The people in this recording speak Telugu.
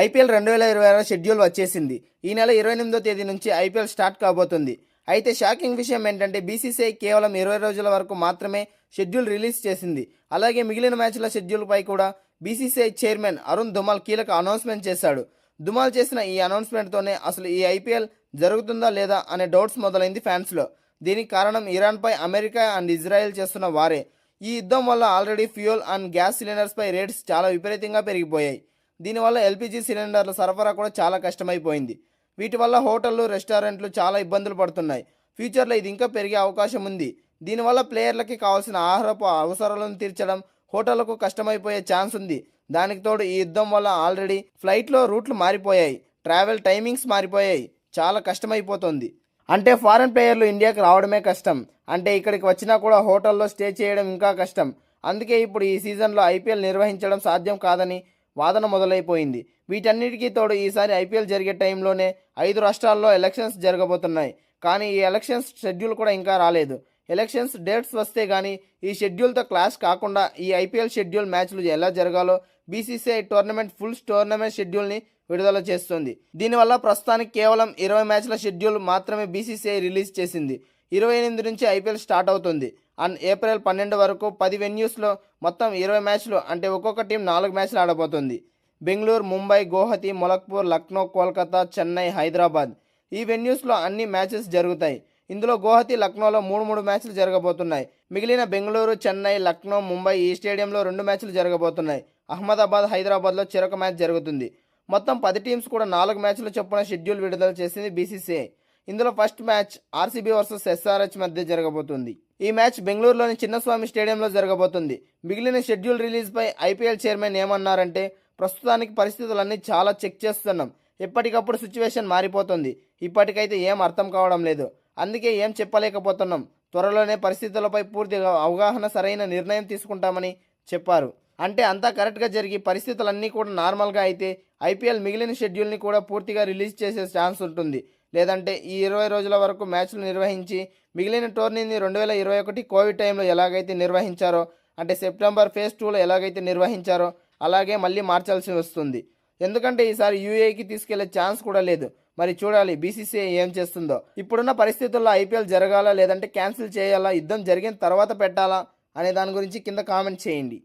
ఐపీఎల్ 2026 షెడ్యూల్ వచ్చేసింది. ఈ నెల 28వ తేదీ నుంచి ఐపీఎల్ స్టార్ట్ కాబోతుంది. అయితే షాకింగ్ విషయం ఏంటంటే బీసీసీఐ కేవలం 20 రోజుల వరకు మాత్రమే షెడ్యూల్ రిలీజ్ చేసింది. అలాగే మిగిలిన మ్యాచ్ల షెడ్యూల్పై కూడా బీసీసీఐ చైర్మన్ అరుణ్ ధుమాల్ కీలక అనౌన్స్మెంట్ చేశాడు. ధుమాల్ చేసిన ఈ అనౌన్స్మెంట్తోనే అసలు ఈ ఐపీఎల్ జరుగుతుందా లేదా అనే డౌట్స్ మొదలైంది ఫ్యాన్స్లో. దీనికి కారణం ఇరాన్పై అమెరికా అండ్ ఇజ్రాయెల్ చేస్తున్న వారే. ఈ యుద్ధం వల్ల ఆల్రెడీ ఫ్యూయల్ అండ్ గ్యాస్ సిలిండర్స్పై రేట్స్ చాలా విపరీతంగా పెరిగిపోయాయి. దీనివల్ల ఎల్పీజీ సిలిండర్ల సరఫరా కూడా చాలా కష్టమైపోయింది. వీటి వల్ల హోటళ్లు, రెస్టారెంట్లు చాలా ఇబ్బందులు పడుతున్నాయి. ఫ్యూచర్లో ఇది ఇంకా పెరిగే అవకాశం ఉంది. దీనివల్ల ప్లేయర్లకి కావాల్సిన ఆహారపు అవసరాలను తీర్చడం హోటళ్లకు కష్టమైపోయే ఛాన్స్ ఉంది. దానికి తోడు ఈ యుద్ధం వల్ల ఆల్రెడీ ఫ్లైట్లో రూట్లు మారిపోయాయి, ట్రావెల్ టైమింగ్స్ మారిపోయాయి, చాలా కష్టమైపోతుంది. అంటే ఫారెన్ ప్లేయర్లు ఇండియాకి రావడమే కష్టం, అంటే ఇక్కడికి వచ్చినా కూడా హోటల్లో స్టే చేయడం ఇంకా కష్టం. అందుకే ఇప్పుడు ఈ సీజన్లో ఐపీఎల్ నిర్వహించడం సాధ్యం కాదని వాదన మొదలైపోయింది. వీటన్నిటికీ తోడు ఈసారి ఐపీఎల్ జరిగే టైంలోనే 5 రాష్ట్రాల్లో ఎలక్షన్స్ జరగబోతున్నాయి. కానీ ఈ ఎలక్షన్స్ షెడ్యూల్ కూడా ఇంకా రాలేదు. ఎలక్షన్స్ డేట్స్ వస్తే కానీ ఈ షెడ్యూల్తో క్లాష్ కాకుండా ఈ ఐపీఎల్ షెడ్యూల్ మ్యాచ్లు ఎలా జరగాలో బీసీసీఐ టోర్నమెంట్ షెడ్యూల్ని విడుదల చేస్తుంది. దీనివల్ల ప్రస్తుతానికి కేవలం 20 మ్యాచ్ల షెడ్యూల్ మాత్రమే బీసీసీఐ రిలీజ్ చేసింది. 28 నుంచి ఐపీఎల్ స్టార్ట్ అవుతుంది. అండ్ ఏప్రిల్ 12 వరకు 10 వెన్యూస్లో మొత్తం 20 మ్యాచ్లు, అంటే ఒక్కొక్క టీం 4 మ్యాచ్లు ఆడబోతుంది. బెంగళూరు, ముంబై, గౌహతి, మొలక్పూర్, లక్నో, కోల్కతా, చెన్నై, హైదరాబాద్ ఈ వెన్యూస్లో అన్ని మ్యాచెస్ జరుగుతాయి. ఇందులో గౌహతి, లక్నోలో 3 మ్యాచ్లు జరగబోతున్నాయి. మిగిలిన బెంగళూరు, చెన్నై, లక్నో, ముంబై ఈ స్టేడియంలో 2 మ్యాచ్లు జరగబోతున్నాయి. అహ్మదాబాద్, హైదరాబాద్లో చెరొక మ్యాచ్ జరుగుతుంది. మొత్తం 10 టీమ్స్ కూడా 4 మ్యాచ్ల చొప్పున షెడ్యూల్ విడుదల చేసింది బీసీసీఐ. ఇందులో first match RCB versus SRH మధ్య జరగబోతుంది. ఈ మ్యాచ్ బెంగళూరులోని చిన్నస్వామి స్టేడియంలో జరగబోతుంది. మిగిలిన షెడ్యూల్ రిలీజ్పై ఐపీఎల్ చైర్మన్ ఏమన్నారంటే, ప్రస్తుతానికి పరిస్థితులన్నీ చాలా చెక్ చేస్తున్నాం. ఎప్పటికప్పుడు సిచ్యువేషన్ మారిపోతుంది. ఇప్పటికైతే ఏం అర్థం కావడం లేదు. అందుకే ఏం చెప్పలేకపోతున్నాం. త్వరలోనే పరిస్థితులపై పూర్తి అవగాహన, సరైన నిర్ణయం తీసుకుంటామని చెప్పారు. అంటే అంతా కరెక్ట్గా జరిగి పరిస్థితులన్నీ కూడా నార్మల్గా అయితే ఐపీఎల్ మిగిలిన షెడ్యూల్ని కూడా పూర్తిగా రిలీజ్ చేసే ఛాన్స్ ఉంటుంది. లేదంటే ఈ 20 రోజుల వరకు మ్యాచ్లు నిర్వహించి మిగిలిన టోర్నీని 2021 కోవిడ్ టైంలో ఎలాగైతే నిర్వహించారో, అంటే సెప్టెంబర్ ఫేజ్ 2లో ఎలాగైతే నిర్వహించారో అలాగే మళ్ళీ మార్చాల్సి వస్తుంది. ఎందుకంటే ఈసారి యూఏఈకి తీసుకెళ్లే ఛాన్స్ కూడా లేదు. మరి చూడాలి బీసీసీఐ ఏం చేస్తుందో. ఇప్పుడున్న పరిస్థితుల్లో ఐపీఎల్ జరగాలా లేదంటే క్యాన్సిల్ చేయాలా, యుద్ధం జరిగిన తర్వాత పెట్టాలా అనే దాని గురించి కింద కామెంట్ చేయండి.